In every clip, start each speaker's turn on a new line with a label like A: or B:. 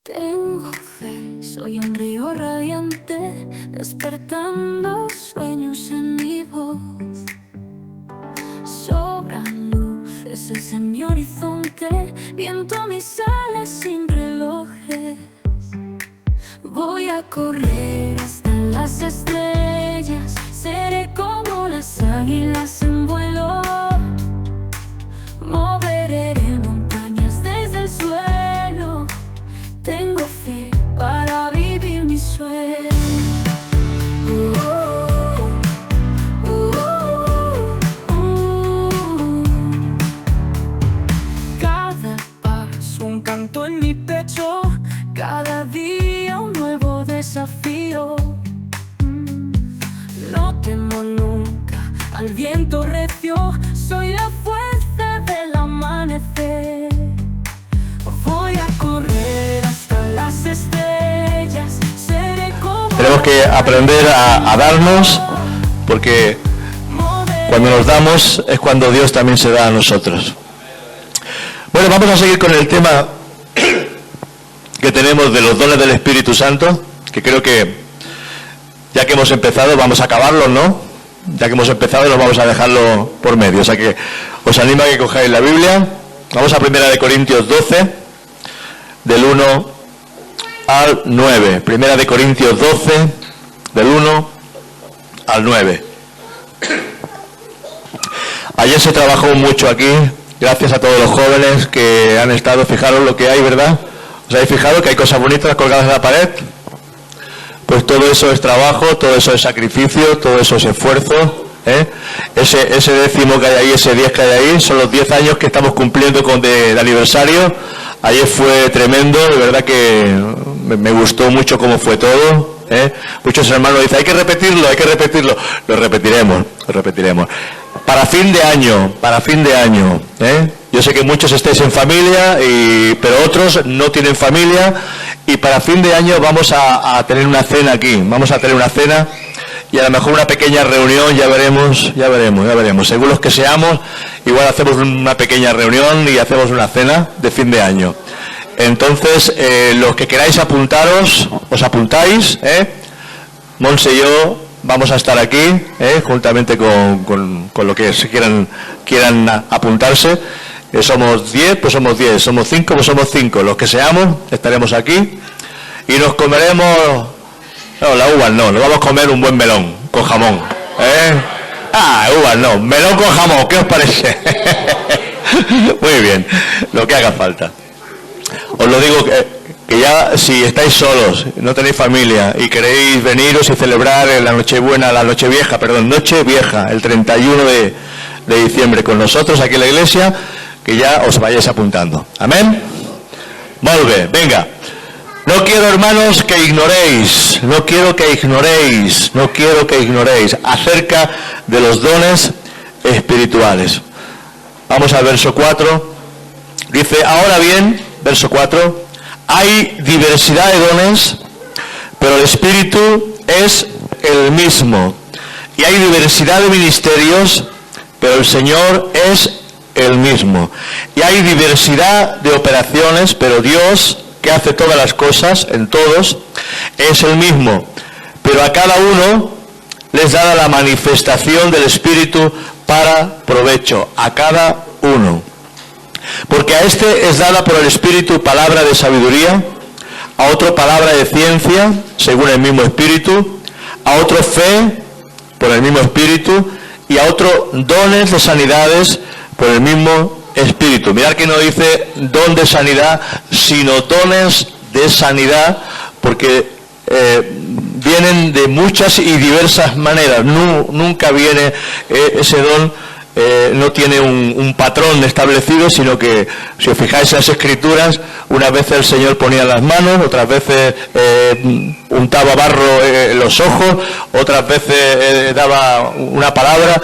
A: Tengo fe, soy un río radiante, despertando sueños en mi voz. Sobran luces en mi horizonte, viento mis alas sin relojes. Voy a correr hasta las estrellas, seré como las águilas en vuelo. Moveré montañas desde el suelo. Tengo fe para vivir mi sueño. Cada paso un canto en mi pecho, cada día un nuevo desafío. No temo nunca al viento recio, soy la fuerza del amanecer. Voy a correr hasta las estrellas, seré como...
B: Tenemos que aprender a darnos, porque cuando nos damos es cuando Dios también se da a nosotros. Bueno, vamos a seguir con el tema que tenemos de los dones del Espíritu Santo, que creo que ya que hemos empezado vamos a acabarlo, ¿no? Ya que hemos empezado no vamos a dejarlo por medio, o sea que os animo a que cojáis la Biblia. Vamos a 1 Corintios 12, del 1 al 9. 1 Corintios 12, del 1 al 9. Ayer se trabajó mucho aquí, gracias a todos los jóvenes que han estado. Fijaros lo que hay, ¿verdad? ¿Os habéis fijado que hay cosas bonitas colgadas en la pared? Pues todo eso es trabajo, todo eso es sacrificio, todo eso es esfuerzo, ¿eh? Ese décimo que hay ahí, ese 10 que hay ahí, son los 10 años que estamos cumpliendo de aniversario. Ayer fue tremendo, de verdad que me gustó mucho cómo fue todo, ¿eh? Muchos hermanos dicen, hay que repetirlo. Lo repetiremos. Para fin de año, ¿eh? Yo sé que muchos estáis en familia, pero otros no tienen familia, y para fin de año vamos a tener una cena aquí, y a lo mejor una pequeña reunión, ya veremos. Según los que seamos, igual hacemos una pequeña reunión y hacemos una cena de fin de año. Entonces, los que queráis apuntaros, os apuntáis, ¿eh? Monse y yo vamos a estar aquí, juntamente con los que se quieran apuntarse. Somos 10, pues somos 10, somos 5, pues somos 5. Los que seamos, estaremos aquí y nos comeremos, no, las uvas no, nos vamos a comer un buen melón con jamón, uvas no, melón con jamón, ¿qué os parece? Muy bien, lo que haga falta. Os lo digo que ya si estáis solos, no tenéis familia y queréis veniros y celebrar la Nochevieja, el 31 de diciembre con nosotros aquí en la iglesia, que ya os vayáis apuntando. Amén. Molt bé, venga. No quiero, hermanos, que ignoréis acerca de los dones espirituales. Vamos al verso 4. Dice, ahora bien, verso 4, hay diversidad de dones, pero el Espíritu es el mismo. Y hay diversidad de ministerios, pero el Señor es el mismo. Y hay diversidad de operaciones, pero Dios, que hace todas las cosas en todos, es el mismo. Pero a cada uno les da la manifestación del Espíritu para provecho. A cada uno. Porque a este es dada por el Espíritu palabra de sabiduría, a otro palabra de ciencia, según el mismo Espíritu, a otro fe, por el mismo Espíritu, y a otro dones de sanidades, por el mismo Espíritu. Mirad que no dice don de sanidad, sino dones de sanidad, porque vienen de muchas y diversas maneras. Nunca viene ese don, no tiene un patrón establecido, sino que, si os fijáis en las Escrituras, unas veces el Señor ponía las manos, otras veces untaba barro en los ojos, otras veces daba una palabra.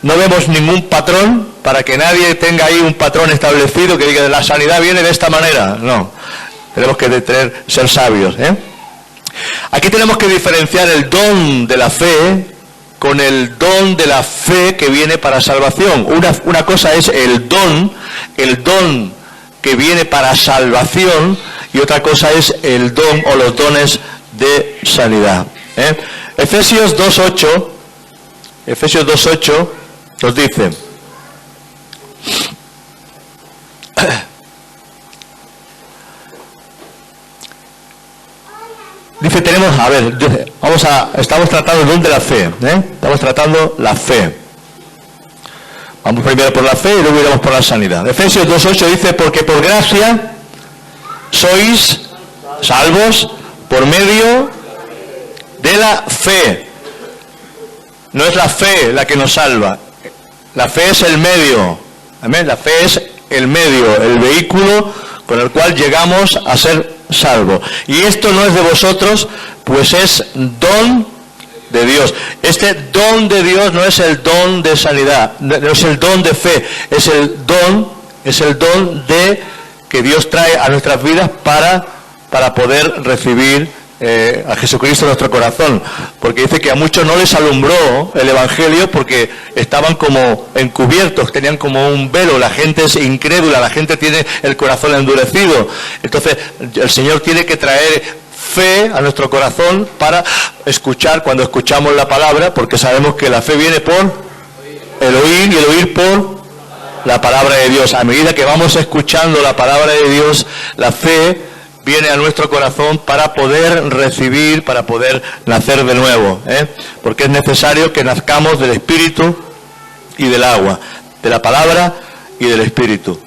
B: No vemos ningún patrón, para que nadie tenga ahí un patrón establecido que diga la sanidad viene de esta manera. No, tenemos que ser sabios, ¿eh? Aquí tenemos que diferenciar el don de la fe con el don de la fe que viene para salvación. Una cosa es el don que viene para salvación, y otra cosa es el don o los dones de sanidad. Efesios 2:8 nos dice: dice, estamos tratando el don de la fe, estamos tratando la fe. Vamos primero por la fe y luego iremos por la sanidad. Efesios 2:8 dice: porque por gracia sois salvos por medio de la fe. No es la fe la que nos salva. La fe es el medio. Amén. La fe es el medio, el vehículo con el cual llegamos a ser salvos. Y esto no es de vosotros, pues es don de Dios. Este don de Dios no es el don de sanidad, no es el don de fe, es el don de que Dios trae a nuestras vidas para poder recibir a Jesucristo en nuestro corazón, porque dice que a muchos no les alumbró el Evangelio porque estaban como encubiertos, tenían como un velo, la gente es incrédula, la gente tiene el corazón endurecido. Entonces el Señor tiene que traer fe a nuestro corazón para escuchar cuando escuchamos la palabra, porque sabemos que la fe viene por el oír y el oír por la palabra de Dios. A medida que vamos escuchando la palabra de Dios, la fe viene a nuestro corazón para poder recibir, para poder nacer de nuevo, porque es necesario que nazcamos del Espíritu y del agua, de la palabra y del Espíritu.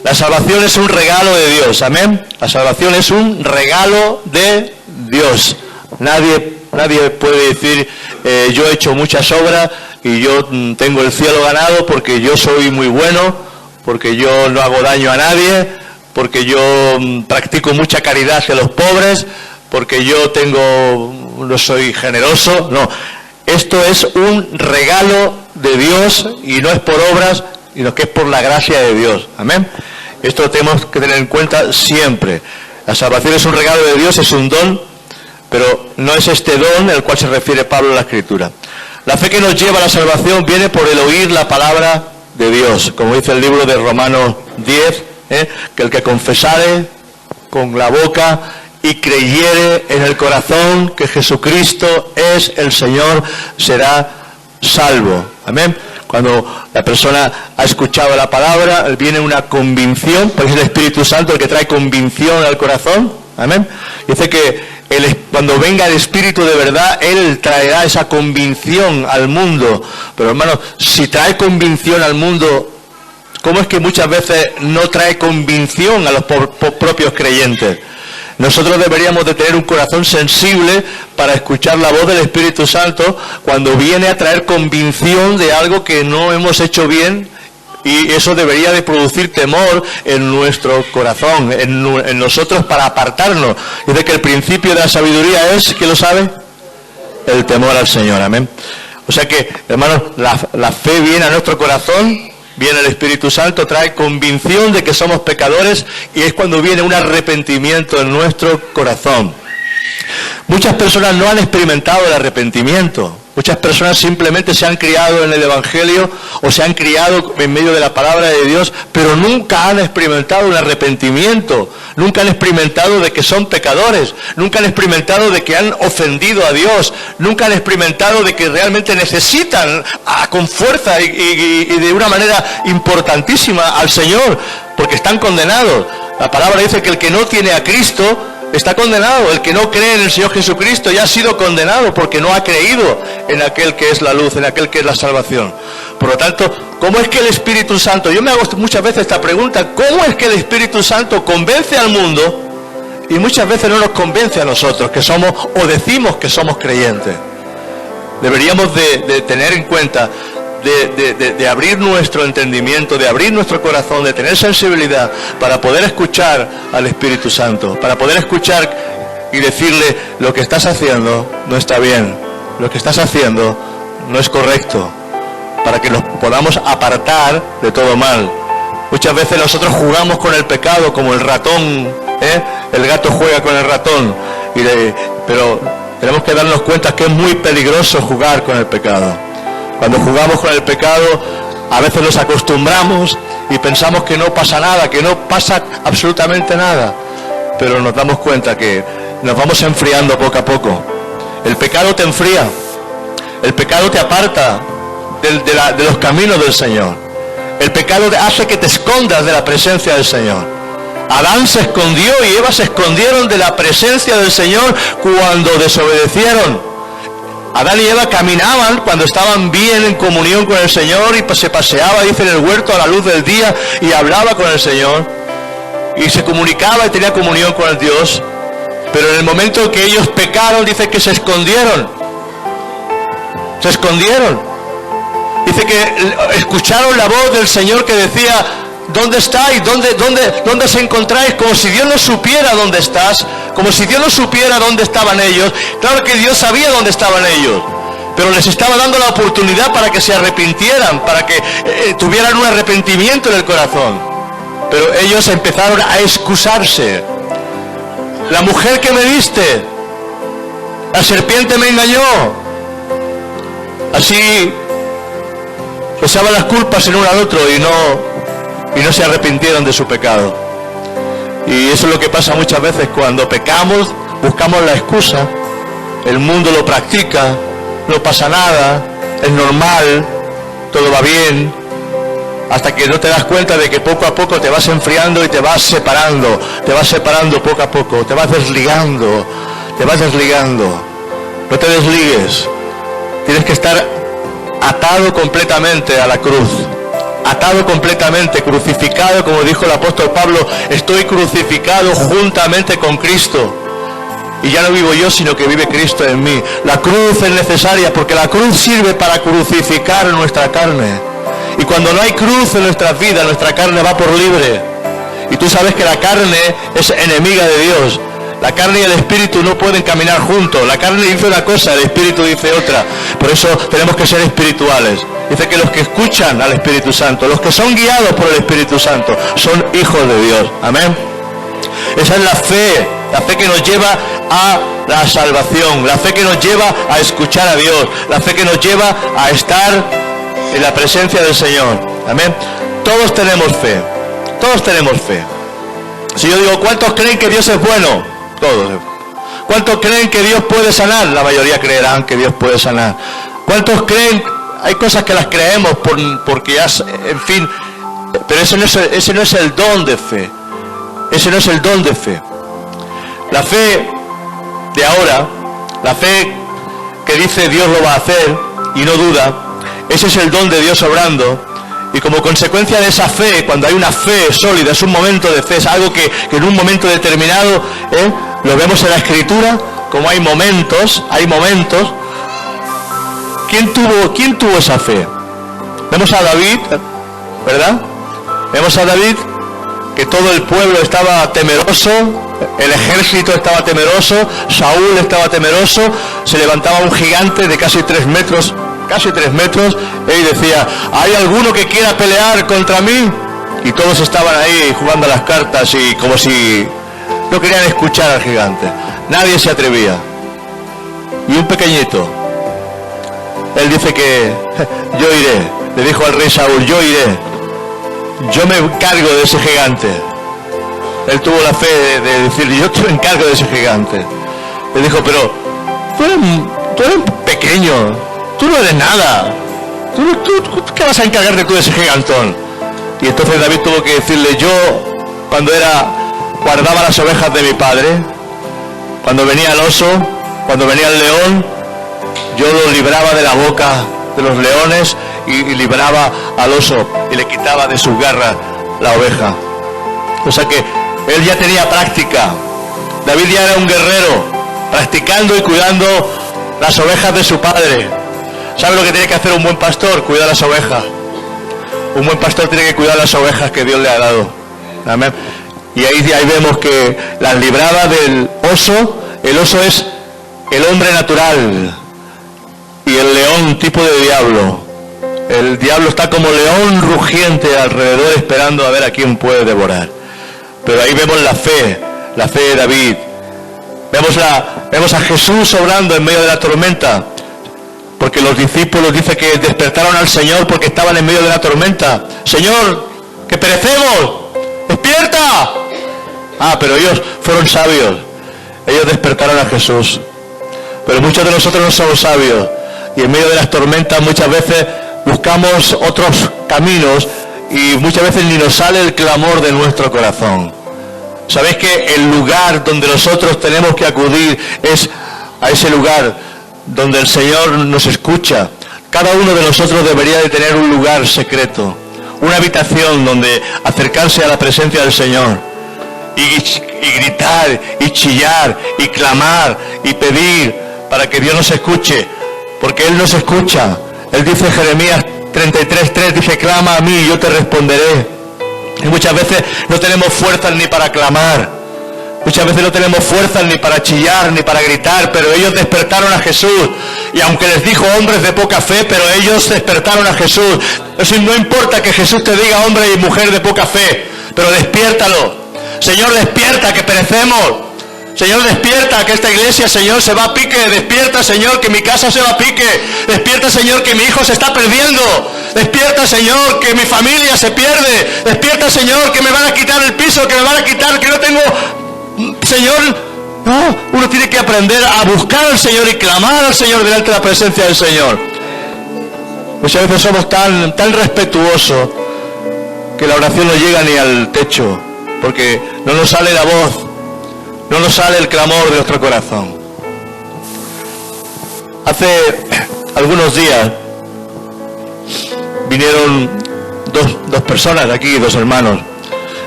B: La salvación es un regalo de Dios, amén. La salvación es un regalo de Dios. Nadie puede decir, yo he hecho muchas obras y yo tengo el cielo ganado porque yo soy muy bueno, porque yo no hago daño a nadie, porque yo practico mucha caridad hacia los pobres, porque yo no soy generoso. No, esto es un regalo de Dios y no es por obras, sino que es por la gracia de Dios. Amén. Esto lo tenemos que tener en cuenta siempre. La salvación es un regalo de Dios, es un don, pero no es este don al cual se refiere Pablo en la Escritura. La fe que nos lleva a la salvación viene por el oír la palabra de Dios, como dice el libro de Romanos 10, que el que confesare con la boca y creyere en el corazón que Jesucristo es el Señor, será salvo. Amén. Cuando la persona ha escuchado la palabra, viene una convicción, porque es el Espíritu Santo el que trae convicción al corazón. Amén. Dice que cuando venga el Espíritu de verdad, Él traerá esa convicción al mundo. Pero hermanos, si trae convicción al mundo, ¿cómo es que muchas veces no trae convicción a los propios creyentes? Nosotros deberíamos de tener un corazón sensible para escuchar la voz del Espíritu Santo cuando viene a traer convicción de algo que no hemos hecho bien, y eso debería de producir temor en nuestro corazón, en nosotros, para apartarnos. Dice que el principio de la sabiduría es, ¿quién lo sabe? El temor al Señor, amén. O sea que, hermanos, la fe viene a nuestro corazón, viene el Espíritu Santo, trae convicción de que somos pecadores, y es cuando viene un arrepentimiento en nuestro corazón. Muchas personas no han experimentado el arrepentimiento. Muchas personas simplemente se han criado en el Evangelio o se han criado en medio de la palabra de Dios, pero nunca han experimentado un arrepentimiento, nunca han experimentado de que son pecadores, nunca han experimentado de que han ofendido a Dios, nunca han experimentado de que realmente necesitan con fuerza y de una manera importantísima al Señor, porque están condenados. La palabra dice que el que no tiene a Cristo está condenado. El que no cree en el Señor Jesucristo ya ha sido condenado porque no ha creído en aquel que es la luz, en aquel que es la salvación. Por lo tanto, ¿cómo es que el Espíritu Santo, yo me hago muchas veces esta pregunta, ¿cómo es que el Espíritu Santo convence al mundo y muchas veces no nos convence a nosotros que somos o decimos que somos creyentes? Deberíamos de tener en cuenta de abrir nuestro entendimiento, de abrir nuestro corazón, de tener sensibilidad para poder escuchar al Espíritu Santo, para poder escuchar y decirle: lo que estás haciendo no está bien, lo que estás haciendo no es correcto, para que nos podamos apartar de todo mal. Muchas veces nosotros jugamos con el pecado como el ratón, el gato juega con el ratón, pero tenemos que darnos cuenta que es muy peligroso jugar con el pecado. Cuando jugamos con el pecado, a veces nos acostumbramos y pensamos que no pasa nada, que no pasa absolutamente nada. pero nos damos cuenta que nos vamos enfriando poco a poco. El pecado te enfría, el pecado te aparta de los caminos del Señor. El pecado hace que te escondas de la presencia del Señor. Adán se escondió y Eva se escondieron de la presencia del Señor cuando desobedecieron. Adán y Eva caminaban cuando estaban bien en comunión con el Señor y se paseaba, dice, en el huerto a la luz del día y hablaba con el Señor y se comunicaba y tenía comunión con el Dios. Pero en el momento que ellos pecaron, dice que se escondieron. Se escondieron. Dice que escucharon la voz del Señor que decía: ¿dónde estáis? ¿Dónde os encontráis? Como si Dios no supiera dónde estás, como si Dios no supiera dónde estaban ellos. Claro que Dios sabía dónde estaban ellos, pero les estaba dando la oportunidad para que se arrepintieran, para que tuvieran un arrepentimiento en el corazón. Pero ellos empezaron a excusarse. La mujer que me diste, la serpiente me engañó. Así echaban las culpas el uno al otro y no se arrepintieron de su pecado. Y eso es lo que pasa muchas veces cuando pecamos, buscamos la excusa. El mundo lo practica, no pasa nada, es normal, todo va bien, hasta que no te das cuenta de que poco a poco te vas enfriando y te vas separando poco a poco, te vas desligando. No te desligues, tienes que estar atado completamente a la cruz. Atado completamente, crucificado, como dijo el apóstol Pablo: estoy crucificado juntamente con Cristo. Y ya no vivo yo, sino que vive Cristo en mí. La cruz es necesaria porque la cruz sirve para crucificar nuestra carne. Y cuando no hay cruz en nuestras vidas, nuestra carne va por libre. Y tú sabes que la carne es enemiga de Dios. La carne y el espíritu no pueden caminar juntos. La carne dice una cosa, el espíritu dice otra. Por eso tenemos que ser espirituales. Dice que los que escuchan al Espíritu Santo, los que son guiados por el Espíritu Santo, son hijos de Dios. Amén. Esa es la fe que nos lleva a la salvación, la fe que nos lleva a escuchar a Dios, la fe que nos lleva a estar en la presencia del Señor. Amén. Todos tenemos fe, todos tenemos fe. Si yo digo, ¿cuántos creen que Dios es bueno? Todos. ¿Cuántos creen que Dios puede sanar? La mayoría creerán que Dios puede sanar. ¿Cuántos creen? Hay cosas que las creemos porque ya, en fin, pero ese no es el don de fe. Ese no es el don de fe. La fe de ahora, la fe que dice Dios lo va a hacer y no duda, ese es el don de Dios obrando. Y como consecuencia de esa fe, cuando hay una fe sólida, es un momento de fe, es algo que en un momento determinado, lo vemos en la Escritura, como hay momentos. ¿Quién tuvo esa fe? Vemos a David, ¿verdad? Vemos a David, que todo el pueblo estaba temeroso, el ejército estaba temeroso, Saúl estaba temeroso, se levantaba un gigante de casi 3 metros, y decía: ¿hay alguno que quiera pelear contra mí? Y todos estaban ahí jugando a las cartas y como si no querían escuchar al gigante. Nadie se atrevía. Y un pequeñito, él dice que yo iré, le dijo al rey Saúl: yo iré, yo me encargo de ese gigante. Él tuvo la fe de decir: yo te encargo de ese gigante. Le dijo: pero tú eres pequeño, tú no eres nada, ¿tú qué vas a encargarte tú de ese gigantón? Y entonces David tuvo que decirle: yo cuando guardaba las ovejas de mi padre, cuando venía el oso, cuando venía el león, yo lo libraba de la boca de los leones y libraba al oso y le quitaba de sus garras la oveja. O sea que él ya tenía práctica. David ya era un guerrero, practicando y cuidando las ovejas de su padre. ¿Sabe lo que tiene que hacer un buen pastor? Cuidar las ovejas. Un buen pastor tiene que cuidar las ovejas que Dios le ha dado. Amén. Y ahí vemos que las libraba del oso. El oso es el hombre natural y el león tipo de diablo. El diablo está como león rugiente alrededor esperando a ver a quién puede devorar. Pero ahí vemos la fe de David. Vemos a Jesús obrando en medio de la tormenta. Porque los discípulos dice que despertaron al Señor porque estaban en medio de la tormenta. Señor, que perecemos, despierta. Pero ellos fueron sabios. Ellos despertaron a Jesús. Pero muchos de nosotros no somos sabios. Y en medio de las tormentas muchas veces buscamos otros caminos y muchas veces ni nos sale el clamor de nuestro corazón. ¿Sabéis que el lugar donde nosotros tenemos que acudir es a ese lugar donde el Señor nos escucha? Cada uno de nosotros debería de tener un lugar secreto, una habitación donde acercarse a la presencia del Señor y gritar y chillar y clamar y pedir para que Dios nos escuche, porque Él nos escucha. Él dice en Jeremías 33:3, dice: clama a mí y yo te responderé. Y muchas veces no tenemos fuerzas ni para clamar, muchas veces no tenemos fuerzas ni para chillar ni para gritar, pero ellos despertaron a Jesús. Y aunque les dijo hombres de poca fe, pero ellos despertaron a Jesús. Es decir, no importa que Jesús te diga hombre y mujer de poca fe, pero despiértalo. Señor, despierta, que perecemos. Señor, despierta, que esta iglesia, Señor, se va a pique. Despierta, Señor, que mi casa se va a pique. Despierta, Señor, que mi hijo se está perdiendo. Despierta, Señor, que mi familia se pierde. Despierta, Señor, que me van a quitar el piso, que me van a quitar, que no tengo... Señor, no, uno tiene que aprender a buscar al Señor y clamar al Señor delante de la presencia del Señor. Muchas veces somos tan respetuosos que la oración no llega ni al techo, porque no nos sale la voz, no nos sale el clamor de nuestro corazón. Hace algunos días vinieron dos personas de aquí, dos hermanos.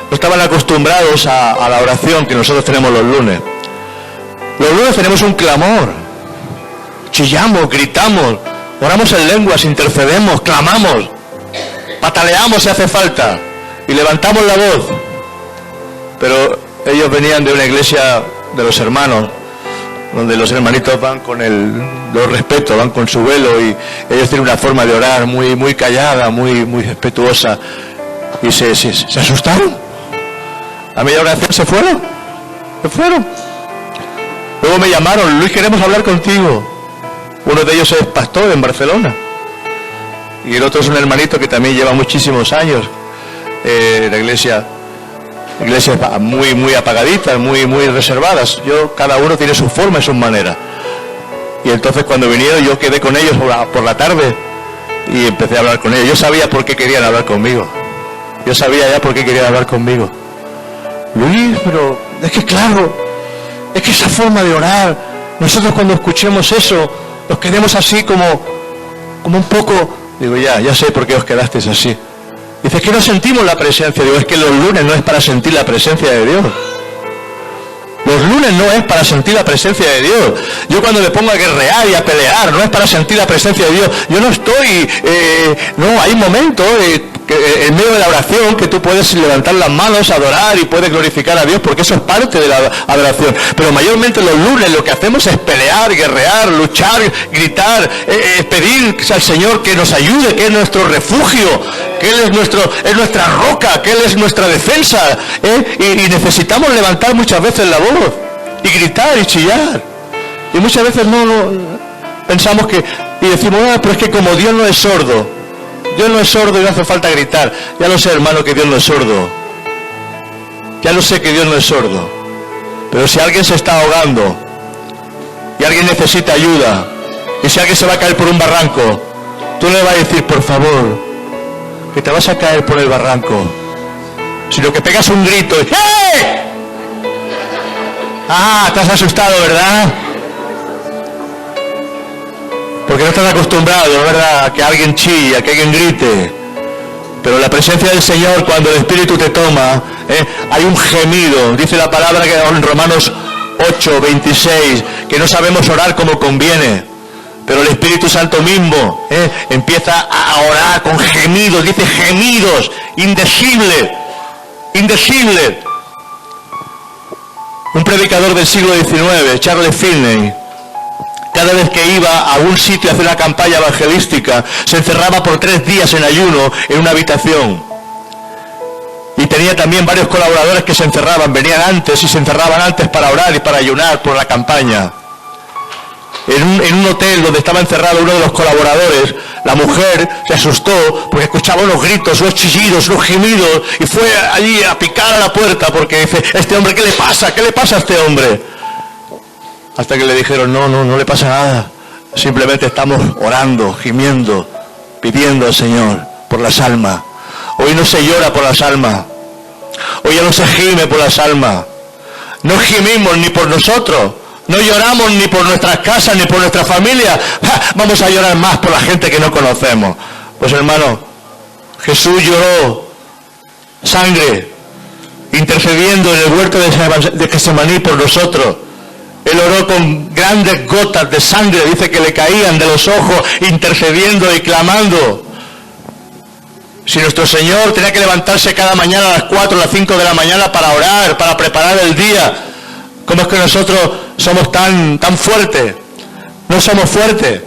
B: No estaban acostumbrados a la oración que nosotros tenemos los lunes. Los lunes tenemos un clamor. Chillamos, gritamos, oramos en lenguas, intercedemos, clamamos, pataleamos si hace falta y levantamos la voz. Pero ellos venían de una iglesia de los hermanos, donde los hermanitos van con los respetos, van con su velo, y ellos tienen una forma de orar muy callada, muy respetuosa, y se asustaron. A media oración se fueron. Luego me llamaron: Luis, queremos hablar contigo. Uno de ellos es pastor en Barcelona y el otro es un hermanito que también lleva muchísimos años en la iglesia. Iglesias muy apagaditas, muy reservadas. Cada uno tiene su forma y su manera. Y entonces cuando vinieron yo quedé con ellos por la tarde y empecé a hablar con ellos. Yo sabía por qué querían hablar conmigo. Yo sabía ya por qué querían hablar conmigo. Luis, pero es que claro, es que esa forma de orar, nosotros cuando escuchemos eso, nos quedemos así como un poco... Digo, ya sé por qué os quedasteis así. Dice, que no sentimos la presencia de Dios. Es que los lunes no es para sentir la presencia de Dios. Los lunes no es para sentir la presencia de Dios. Yo cuando me pongo a guerrear y a pelear, no es para sentir la presencia de Dios. Yo no estoy... no, hay momentos en medio de la oración que tú puedes levantar las manos, adorar y puedes glorificar a Dios, porque eso es parte de la adoración. Pero mayormente los lunes lo que hacemos es pelear, guerrear, luchar, gritar, pedir al Señor que nos ayude, que es nuestro refugio, que Él es nuestra roca, que Él es nuestra defensa, y necesitamos levantar muchas veces la voz y gritar y chillar. Y muchas veces no pensamos y decimos, pero es que como Dios no es sordo, Dios no es sordo y no hace falta gritar. Ya lo sé, hermano, que Dios no es sordo. Ya lo sé que Dios no es sordo. Pero si alguien se está ahogando y alguien necesita ayuda, y si alguien se va a caer por un barranco, tú no le vas a decir, por favor, que te vas a caer por el barranco, sino que pegas un grito y ¡hey! Te has asustado, ¿verdad? Porque no estás acostumbrado, ¿verdad?, a que alguien chille, a que alguien grite. Pero la presencia del Señor, cuando el Espíritu te toma, hay un gemido. Dice la palabra que en Romanos 8:26, que no sabemos orar como conviene. Pero el Espíritu Santo mismo empieza a orar con gemidos. Dice gemidos, indecible. Un predicador del siglo XIX, Charles Finney, cada vez que iba a un sitio a hacer una campaña evangelística, se encerraba por 3 días en ayuno en una habitación. Y tenía también varios colaboradores que se encerraban, venían antes y se encerraban antes para orar y para ayunar por la campaña. En un hotel donde estaba encerrado uno de los colaboradores, La mujer se asustó porque escuchaba unos gritos, unos chillidos, unos gemidos, y fue allí a picar a la puerta porque dice, este hombre, ¿qué le pasa? ¿Qué le pasa a este hombre? Hasta que le dijeron, no le pasa nada. Simplemente estamos orando, gimiendo, pidiendo al Señor por las almas. Hoy no se llora por las almas. Hoy ya no se gime por las almas. No gemimos ni por nosotros. No lloramos ni por nuestras casas, ni por nuestra familia. Vamos a llorar más por la gente que no conocemos. Pues hermano, Jesús lloró sangre, intercediendo en el huerto de Getsemaní por nosotros. Él oró con grandes gotas de sangre, dice que le caían de los ojos, intercediendo y clamando. Si nuestro Señor tenía que levantarse cada mañana a las 4 o las 5 de la mañana para orar, para preparar el día, ¿cómo es que nosotros somos tan fuertes? No somos fuertes,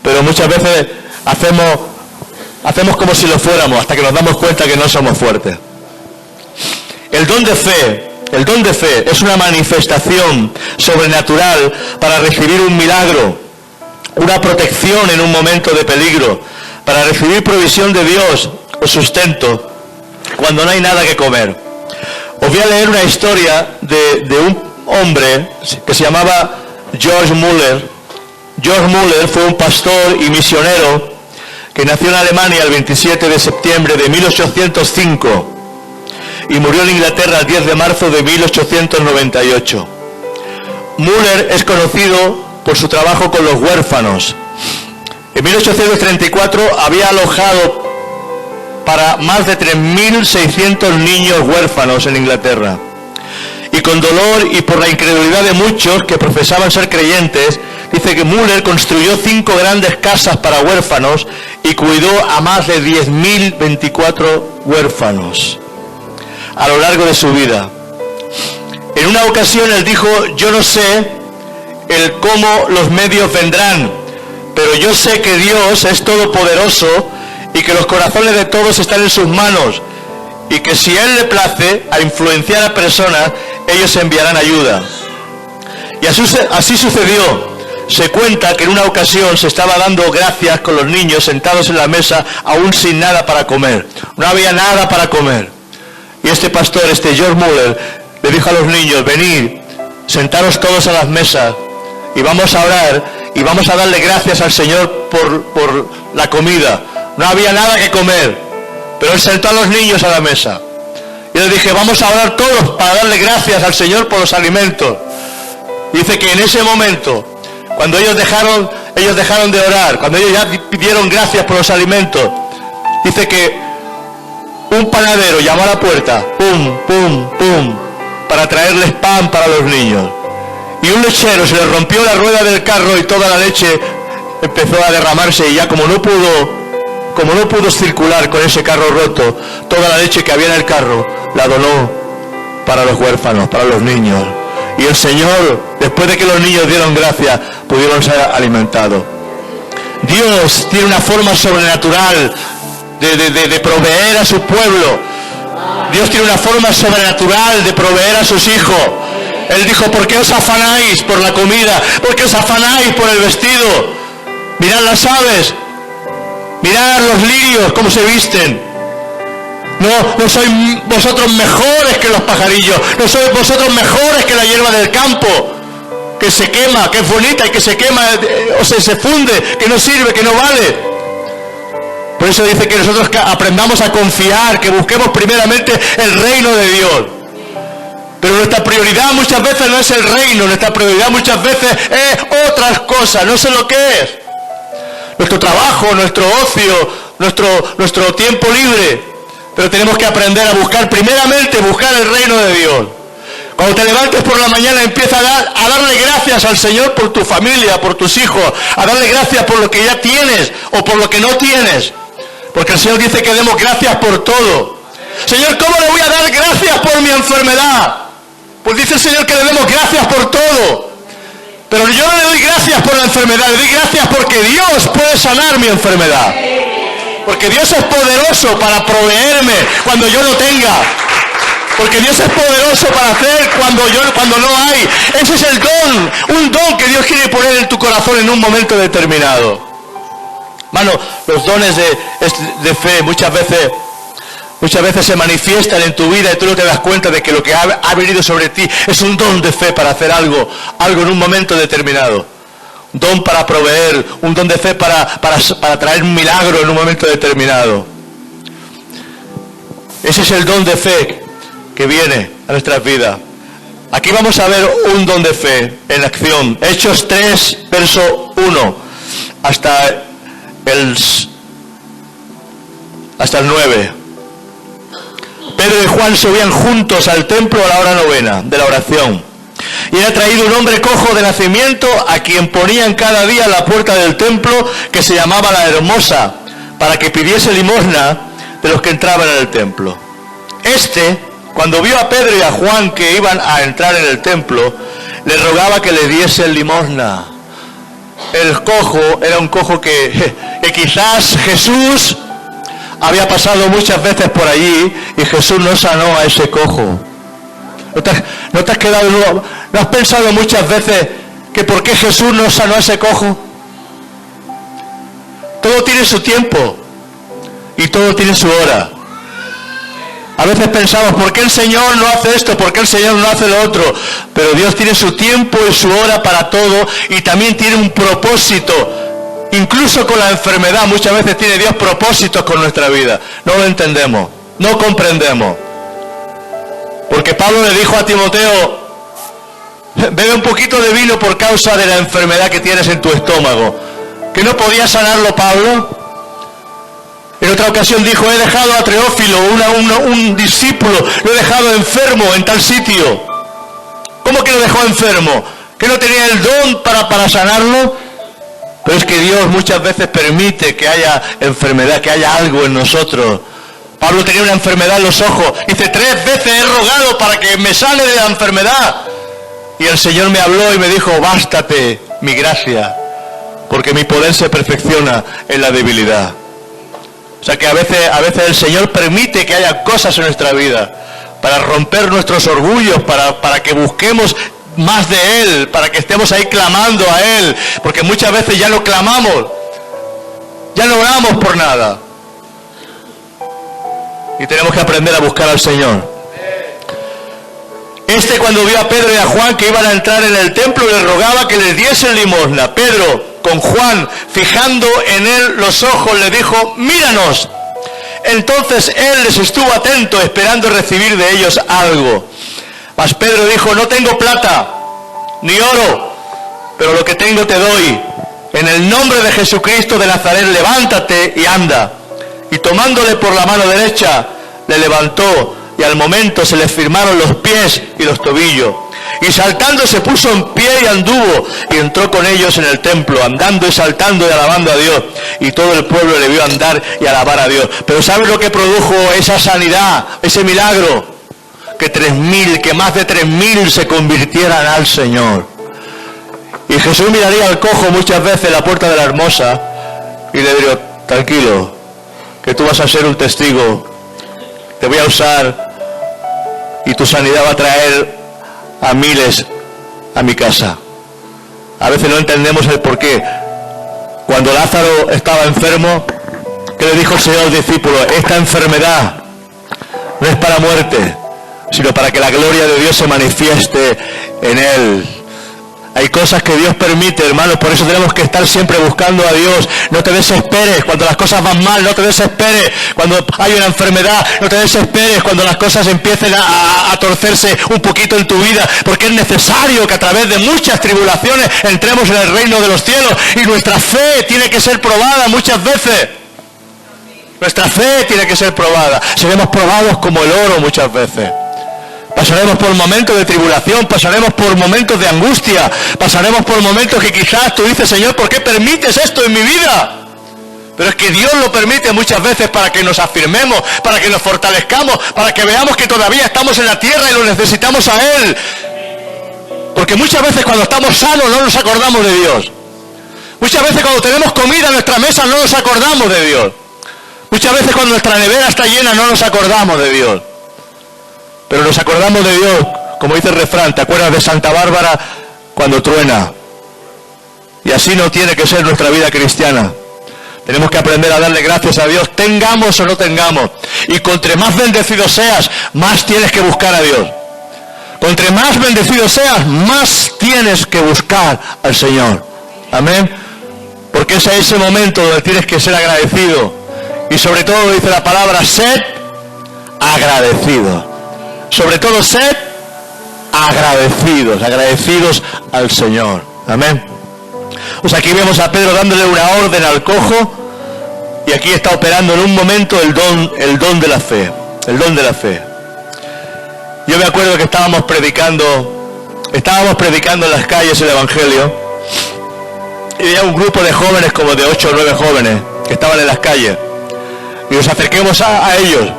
B: pero muchas veces hacemos como si lo fuéramos, hasta que nos damos cuenta que no somos fuertes. El don de fe es una manifestación sobrenatural para recibir un milagro, una protección en un momento de peligro, para recibir provisión de Dios o sustento cuando no hay nada que comer. Os voy a leer una historia de un hombre que se llamaba George Muller. George Muller fue un pastor y misionero que nació en Alemania el 27 de septiembre de 1805 y murió en Inglaterra el 10 de marzo de 1898. Muller es conocido por su trabajo con los huérfanos. En 1834 había alojado para más de 3.600 niños huérfanos en Inglaterra. Y con dolor y por la incredulidad de muchos que profesaban ser creyentes, dice que Muller construyó 5 grandes casas para huérfanos y cuidó a más de 10.024 huérfanos a lo largo de su vida. En una ocasión él dijo, yo no sé el cómo los medios vendrán, pero yo sé que Dios es todopoderoso y que los corazones de todos están en sus manos y que si Él le place a influenciar a personas, ellos enviarán ayuda. Y así sucedió. Se cuenta que en una ocasión se estaba dando gracias con los niños sentados en la mesa, aún sin nada para comer. No había nada para comer. Y este pastor, George Muller, le dijo a los niños, venid, sentaros todos a las mesas y vamos a orar y vamos a darle gracias al Señor por la comida. No había nada que comer, pero Él sentó a los niños a la mesa. Y les dije, vamos a orar todos para darle gracias al Señor por los alimentos. Y dice que en ese momento, cuando ellos dejaron de orar, cuando ellos ya pidieron gracias por los alimentos, dice que un panadero llamó a la puerta, pum, pum, pum, para traerles pan para los niños. Y un lechero se le rompió la rueda del carro y toda la leche empezó a derramarse y ya como no pudo circular con ese carro roto, toda la leche que había en el carro la donó para los huérfanos, para los niños. Y el Señor, después de que los niños dieron gracias, pudieron ser alimentados. Dios tiene una forma sobrenatural de proveer a su pueblo. Dios tiene una forma sobrenatural de proveer a sus hijos. Él dijo, ¿por qué os afanáis por la comida? ¿Por qué os afanáis por el vestido? Mirad las aves, mirad los lirios, cómo se visten. No sois vosotros mejores que los pajarillos, no sois vosotros mejores que la hierba del campo, que se quema, que es bonita y que se quema o se funde, que no sirve, que no vale. Por eso dice que nosotros aprendamos a confiar, que busquemos primeramente el reino de Dios. Pero nuestra prioridad muchas veces no es el reino, nuestra prioridad muchas veces es otras cosas, no sé lo que es. Nuestro trabajo, nuestro ocio, nuestro tiempo libre. Pero tenemos que aprender a buscar el reino de Dios. Cuando te levantes por la mañana, empieza a darle gracias al Señor por tu familia, por tus hijos, a darle gracias por lo que ya tienes o por lo que no tienes. Porque el Señor dice que demos gracias por todo. Señor, ¿cómo le voy a dar gracias por mi enfermedad? Pues dice el Señor que le demos gracias por todo. Pero yo no le doy gracias por la enfermedad, le doy gracias porque Dios puede sanar mi enfermedad. Porque Dios es poderoso para proveerme cuando yo no tenga. Porque Dios es poderoso para hacer cuando no hay. Ese es el don, un don que Dios quiere poner en tu corazón en un momento determinado. Hermano, los dones de fe muchas veces se manifiestan en tu vida y tú no te das cuenta de que lo que ha venido sobre ti es un don de fe para hacer algo en un momento determinado. Un don para proveer, un don de fe para traer un milagro en un momento determinado. Ese es el don de fe que viene a nuestras vidas. Aquí vamos a ver un don de fe en acción. Hechos 3, verso 1 hasta el 9. Pedro y Juan subían juntos al templo a la hora novena de la oración. Y era traído un hombre cojo de nacimiento, a quien ponían cada día a la puerta del templo, que se llamaba La Hermosa, para que pidiese limosna de los que entraban en el templo. Cuando vio a Pedro y a Juan que iban a entrar en el templo, le rogaba que le diesen limosna. El cojo era un cojo que quizás Jesús había pasado muchas veces por allí y Jesús no sanó a ese cojo. ¿No te has quedado, no has pensado muchas veces que por qué Jesús no sanó a ese cojo? Todo tiene su tiempo y todo tiene su hora. A veces pensamos, ¿por qué el Señor no hace esto? ¿Por qué el Señor no hace lo otro? Pero Dios tiene su tiempo y su hora para todo y también tiene un propósito. Incluso con la enfermedad, muchas veces tiene Dios propósitos con nuestra vida. No lo entendemos, no comprendemos. Porque Pablo le dijo a Timoteo, bebe un poquito de vino por causa de la enfermedad que tienes en tu estómago. ¿Que no podía sanarlo Pablo? En otra ocasión dijo, he dejado a Teófilo, un discípulo, lo he dejado enfermo en tal sitio. ¿Cómo que lo dejó enfermo? ¿Que no tenía el don para sanarlo? Pero es que Dios muchas veces permite que haya enfermedad, que haya algo en nosotros. Pablo tenía una enfermedad en los ojos. Dice, 3 veces he rogado para que me sane de la enfermedad. Y el Señor me habló y me dijo, bástate mi gracia, porque mi poder se perfecciona en la debilidad. O sea que a veces el Señor permite que haya cosas en nuestra vida para romper nuestros orgullos, para que busquemos más de Él, para que estemos ahí clamando a Él, porque muchas veces ya no clamamos, ya no oramos por nada. Y tenemos que aprender a buscar al Señor. Cuando vio a Pedro y a Juan que iban a entrar en el templo, les rogaba que les diesen limosna. Pedro, con Juan, fijando en él los ojos, le dijo, míranos. Entonces él les estuvo atento, esperando recibir de ellos algo. Mas Pedro dijo, no tengo plata, ni oro, pero lo que tengo te doy. En el nombre de Jesucristo de Nazaret, levántate y anda. Y tomándole por la mano derecha, le levantó, y al momento se le firmaron los pies y los tobillos. Y saltando se puso en pie y anduvo, y entró con ellos en el templo, andando y saltando y alabando a Dios. Y todo el pueblo le vio andar y alabar a Dios. Pero ¿sabes lo que produjo esa sanidad, ese milagro? Que más de 3.000 se convirtieran al Señor. Y Jesús miraría al cojo muchas veces en la puerta de la Hermosa y le diría, tranquilo, que tú vas a ser un testigo, te voy a usar y tu sanidad va a traer a miles a mi casa. A veces no entendemos el porqué. Cuando Lázaro estaba enfermo, ¿qué le dijo el Señor a los discípulos? Esta enfermedad no es para muerte, sino para que la gloria de Dios se manifieste en él. Hay cosas que Dios permite, hermanos, por eso tenemos que estar siempre buscando a Dios. No te desesperes cuando las cosas van mal, no te desesperes cuando hay una enfermedad, no te desesperes cuando las cosas empiecen a torcerse un poquito en tu vida, porque es necesario que a través de muchas tribulaciones entremos en el reino de los cielos, y nuestra fe tiene que ser probada muchas veces. Nuestra fe tiene que ser probada. Seremos probados como el oro muchas veces. Pasaremos por momentos de tribulación, pasaremos por momentos de angustia, pasaremos por momentos que quizás tú dices, Señor, ¿por qué permites esto en mi vida? Pero es que Dios lo permite muchas veces para que nos afirmemos, para que nos fortalezcamos, para que veamos que todavía estamos en la tierra y lo necesitamos a Él. Porque muchas veces cuando estamos sanos no nos acordamos de Dios. Muchas veces cuando tenemos comida en nuestra mesa no nos acordamos de Dios. Muchas veces cuando nuestra nevera está llena no nos acordamos de Dios. Pero nos acordamos de Dios, como dice el refrán, ¿te acuerdas de Santa Bárbara cuando truena? Y así no tiene que ser nuestra vida cristiana. Tenemos que aprender a darle gracias a Dios, tengamos o no tengamos. Y contra más bendecido seas, más tienes que buscar a Dios. Contra más bendecido seas, más tienes que buscar al Señor. Amén. Porque es ese momento donde tienes que ser agradecido. Y sobre todo dice la palabra, sed agradecido. Sobre todo sed agradecidos, agradecidos al Señor. Amén. Pues aquí vemos a Pedro dándole una orden al cojo, y aquí está operando en un momento el don de la fe, el don de la fe. Yo me acuerdo que estábamos predicando en las calles el Evangelio, y había un grupo de jóvenes, como de 8 o 9 jóvenes, que estaban en las calles, y nos acerquemos a ellos,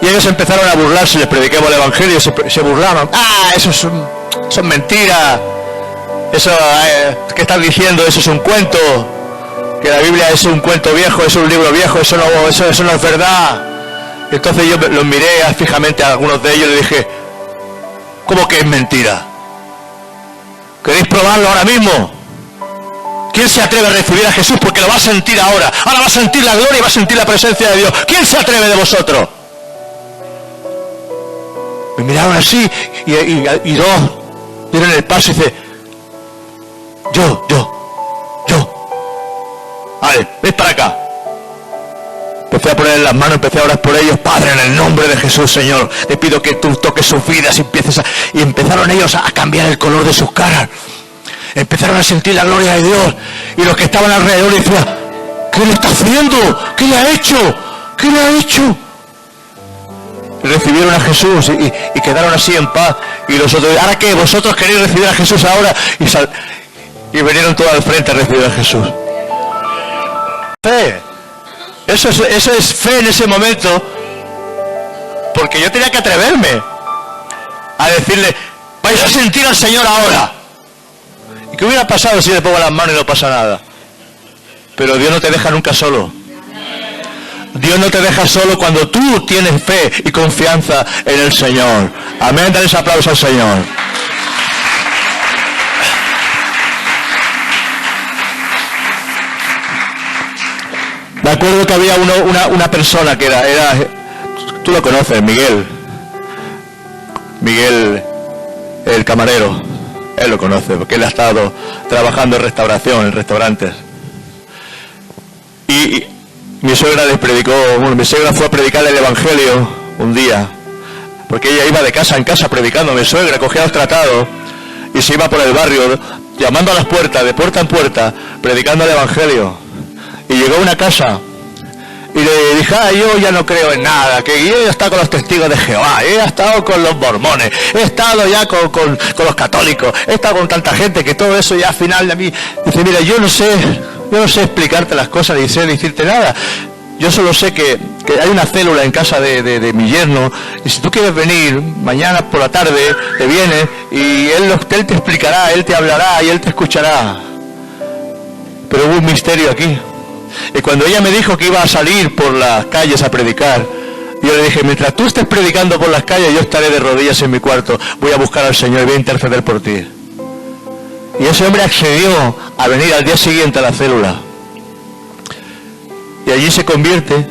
B: y ellos empezaron a burlarse, les predicamos el Evangelio, y se burlaban. Eso son mentiras, eso que están diciendo, eso es un cuento, que la Biblia es un cuento viejo, es un libro viejo, eso no es verdad. Y entonces yo los miré fijamente a algunos de ellos y les dije, ¿cómo que es mentira? ¿Queréis probarlo ahora mismo? ¿Quién se atreve a recibir a Jesús? Porque lo va a sentir ahora va a sentir la gloria y va a sentir la presencia de Dios. ¿Quién se atreve de vosotros? Me miraron así y dos dieron el paso y dice, yo. Vale, ven para acá. Empecé a poner las manos, empecé a orar por ellos. Padre, en el nombre de Jesús, Señor, te pido que tú toques sus vidas y empezaron ellos a cambiar el color de sus caras. Empezaron a sentir la gloria de Dios. Y los que estaban alrededor decían, ¿qué le está haciendo? ¿Qué le ha hecho? ¿Qué le ha hecho? Y recibieron a Jesús y quedaron así en paz. Y los otros, ¿ahora qué? ¿Vosotros queréis recibir a Jesús ahora? Y vinieron todos al frente a recibir a Jesús. Fe. Eso es fe en ese momento, porque yo tenía que atreverme a decirle, vais a sentir al Señor ahora. ¿Y qué hubiera pasado si le pongo las manos y no pasa nada? Pero Dios no te deja nunca solo. Dios no te deja solo cuando tú tienes fe y confianza en el Señor. Amén, dale ese aplauso al Señor. Me acuerdo que había una persona que era, tú lo conoces, Miguel, el camarero, él lo conoce, porque él ha estado trabajando en restauración, en restaurantes. Y mi suegra les predicó, mi suegra fue a predicar el Evangelio un día, porque ella iba de casa en casa predicando. Mi suegra cogía los tratados y se iba por el barrio, llamando a las puertas, de puerta en puerta, predicando el Evangelio. Y llegó a una casa y le dije, yo ya no creo en nada, que yo ya he estado con los testigos de Jehová, he estado con los mormones, he estado ya con los católicos, he estado con tanta gente que todo eso ya al final de mí. Dice, mira, yo no sé explicarte las cosas, ni sé decirte nada. Yo solo sé que hay una célula en casa de mi yerno, y si tú quieres venir, mañana por la tarde te vienes y él te explicará, él te hablará y él te escuchará. Pero hubo un misterio aquí. Y cuando ella me dijo que iba a salir por las calles a predicar, yo le dije, mientras tú estés predicando por las calles, yo estaré de rodillas en mi cuarto, voy a buscar al Señor y voy a interceder por ti. Y ese hombre accedió a venir al día siguiente a la célula. Y allí se convierte,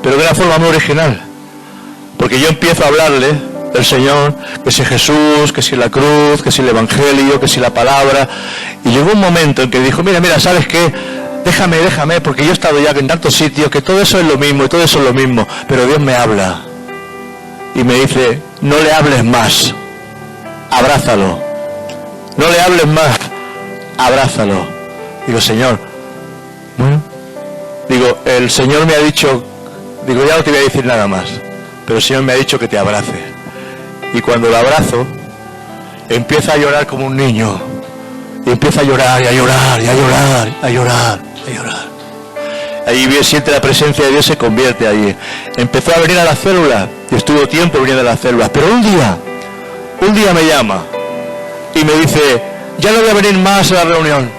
B: pero de una forma muy original. Porque yo empiezo a hablarle del Señor, que si Jesús, que si la cruz, que si el Evangelio, que si la palabra. Y llegó un momento en que dijo, mira, ¿sabes qué? Déjame, porque yo he estado ya en tantos sitios que todo eso es lo mismo y todo eso es lo mismo. Pero Dios me habla y me dice, no le hables más, abrázalo. No le hables más, abrázalo. Digo, Señor, bueno, digo, el Señor me ha dicho, digo, ya no te voy a decir nada más, pero el Señor me ha dicho que te abrace. Y cuando lo abrazo, empieza a llorar como un niño. Y empieza a llorar, y a llorar, y a llorar, a llorar, a llorar. Ahí siente la presencia de Dios, se convierte ahí. Empezó a venir a la célula, y estuvo tiempo viniendo a las células. Pero un día me llama, y me dice, ya no voy a venir más a la reunión.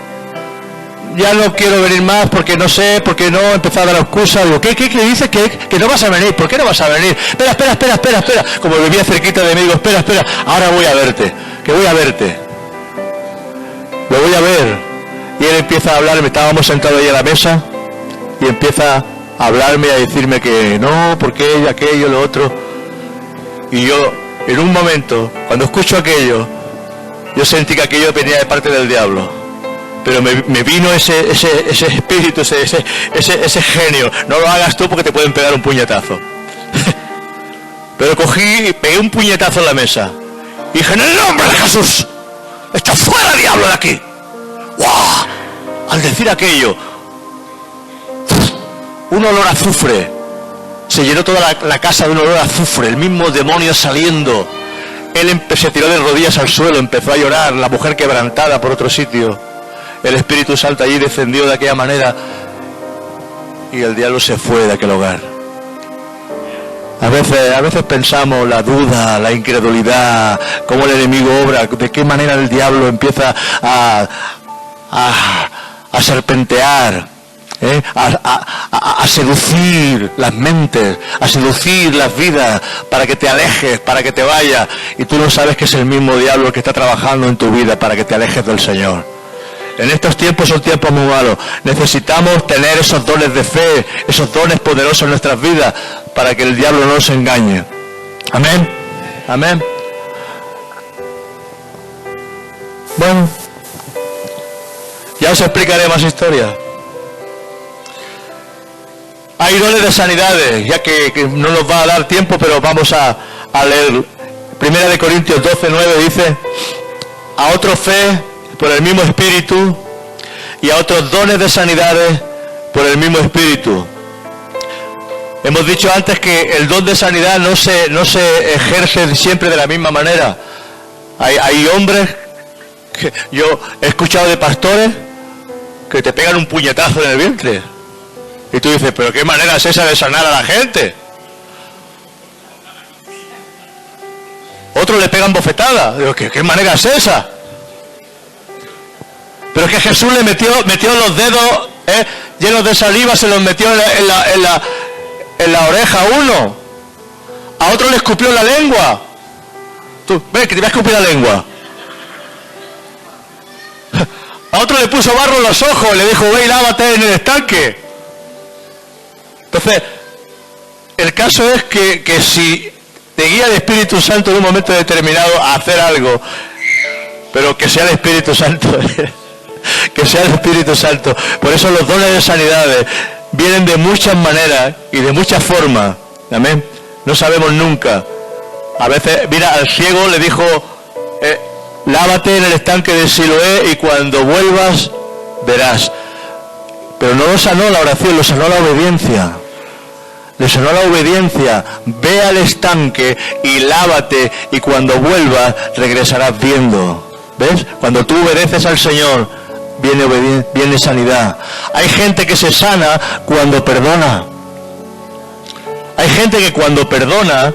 B: Ya no quiero venir más porque no sé, porque no, empezó a dar excusa. Digo, ¿qué dices? ¿Que no vas a venir? ¿Por qué no vas a venir? Espera. Como vivía cerquita de mí, digo, espera, ahora voy a verte, que voy a verte. Lo voy a ver. Y él empieza a hablar, estábamos sentados ahí a la mesa, y empieza a hablarme y a decirme que no, porque aquello, lo otro. Y yo, en un momento, cuando escucho aquello, yo sentí que aquello venía de parte del diablo. Pero me vino ese espíritu, ese genio. No lo hagas tú porque te pueden pegar un puñetazo. Pero cogí y pegué un puñetazo en la mesa. Y dije, en el nombre de Jesús, ¡echa fuera, diablo, de aquí! ¡Guau! Al decir aquello, un olor a azufre. Se llenó toda la casa de un olor a azufre, el mismo demonio saliendo. Él se tiró de rodillas al suelo, empezó a llorar, la mujer quebrantada por otro sitio. El Espíritu Santo allí descendió de aquella manera y el diablo se fue de aquel hogar. A veces pensamos la duda, la incredulidad, cómo el enemigo obra, de qué manera el diablo empieza a serpentear, a seducir las mentes, a seducir las vidas, para que te alejes, para que te vayas, y tú no sabes que es el mismo diablo el que está trabajando en tu vida para que te alejes del Señor. En estos tiempos son tiempos muy malos. Necesitamos tener esos dones de fe, esos dones poderosos en nuestras vidas, para que el diablo no nos engañe. Amén. Amén. Bueno, ya os explicaré más historias. Hay dones de sanidades, ya que no nos va a dar tiempo, pero vamos a leer. 1 Corintios 12:9 dice, a otro fe por el mismo Espíritu, y a otros dones de sanidades por el mismo Espíritu. Hemos dicho antes que el don de sanidad no se ejerce siempre de la misma manera. Hay hombres, que yo he escuchado de pastores, que te pegan un puñetazo en el vientre. Y tú dices, pero ¿qué manera es esa de sanar a la gente? Otros le pegan bofetadas. Digo, ¿qué manera es esa? Pero es que Jesús le metió los dedos llenos de saliva, se los metió en la oreja a uno. A otro le escupió la lengua. Tú, ven, que te voy a escupir la lengua. A otro le puso barro en los ojos, le dijo, ve y lávate en el estanque. Entonces, el caso es que si te guía el Espíritu Santo en un momento determinado a hacer algo, pero que sea el Espíritu Santo, que sea el Espíritu Santo. Por eso los dones de sanidades vienen de muchas maneras y de muchas formas. Amén. No sabemos nunca. A veces, mira, al ciego le dijo, lávate en el estanque de Siloé y cuando vuelvas verás. Pero no lo sanó la oración, lo sanó la obediencia. Le sanó la obediencia. Ve al estanque y lávate y cuando vuelvas regresarás viendo. ¿Ves? Cuando tú obedeces al Señor, viene sanidad. Hay gente que se sana cuando perdona. Hay gente que cuando perdona,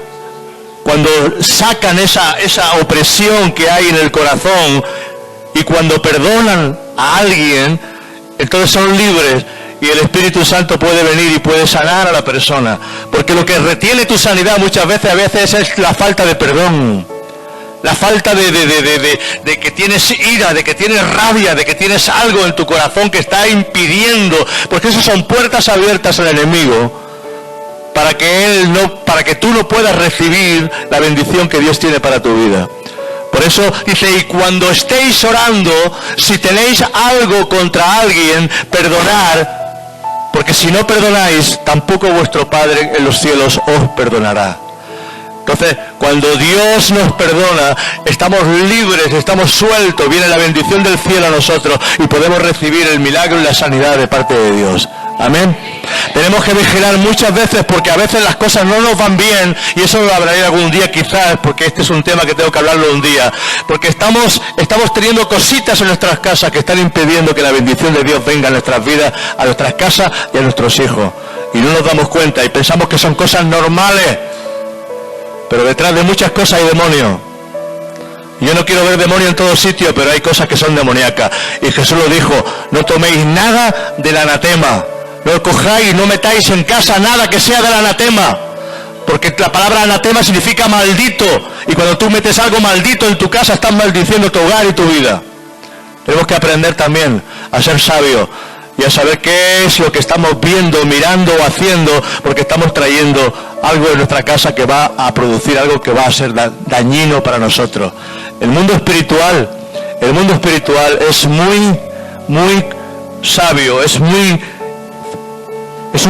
B: cuando sacan esa opresión que hay en el corazón y cuando perdonan a alguien, entonces son libres y el Espíritu Santo puede venir y puede sanar a la persona. Porque lo que retiene tu sanidad muchas veces es la falta de perdón. La falta de que tienes ira, de que tienes rabia, de que tienes algo en tu corazón que está impidiendo, porque esas son puertas abiertas al enemigo para que tú no puedas recibir la bendición que Dios tiene para tu vida. Por eso dice, y cuando estéis orando, si tenéis algo contra alguien, perdonar, porque si no perdonáis, tampoco vuestro Padre en los cielos os perdonará. Entonces, cuando Dios nos perdona, estamos libres, estamos sueltos, viene la bendición del cielo a nosotros y podemos recibir el milagro y la sanidad de parte de Dios. Amén. Tenemos que vigilar muchas veces porque a veces las cosas no nos van bien y eso lo hablaré algún día quizás, porque este es un tema que tengo que hablarlo un día, porque estamos teniendo cositas en nuestras casas que están impidiendo que la bendición de Dios venga a nuestras vidas, a nuestras casas y a nuestros hijos. Y no nos damos cuenta y pensamos que son cosas normales. Pero detrás de muchas cosas hay demonios. Yo no quiero ver demonios en todo sitio, pero hay cosas que son demoníacas. Y Jesús lo dijo, no toméis nada del anatema. No cojáis, no metáis en casa nada que sea del anatema. Porque la palabra anatema significa maldito. Y cuando tú metes algo maldito en tu casa, estás maldiciendo tu hogar y tu vida. Tenemos que aprender también a ser sabios. y a saber qué es lo que estamos viendo, mirando o haciendo, porque estamos trayendo algo de nuestra casa que va a producir algo que va a ser dañino para nosotros. El mundo espiritual es muy sabio, es un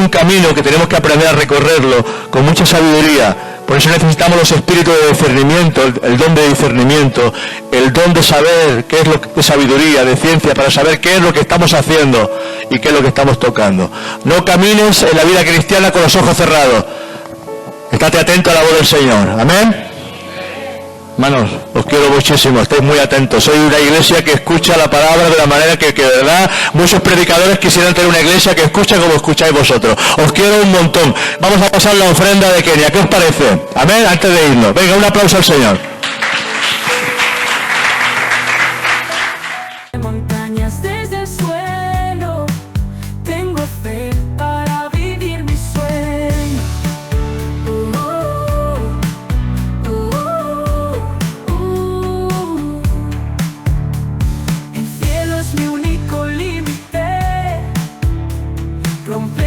B: camino que tenemos que aprender a recorrerlo con mucha sabiduría. Por eso necesitamos los espíritus de discernimiento, el don de discernimiento, el don de saber qué es lo que, de sabiduría, de ciencia, para saber qué es lo que estamos haciendo y qué es lo que estamos tocando. No camines en la vida cristiana con los ojos cerrados. Estate atento a la voz del Señor. Amén. Hermanos, os quiero muchísimo, estáis muy atentos. Soy una iglesia que escucha la palabra de la manera que de verdad muchos predicadores quisieran tener una iglesia que escucha como escucháis vosotros. Os quiero un montón. Vamos a pasar la ofrenda de Kenia. ¿Qué os parece? Amén, antes de irnos. Venga, un aplauso al Señor.
A: Montañas desde el suelo, tengo fe para vivir mi sueño. El cielo es mi único límite. Rompe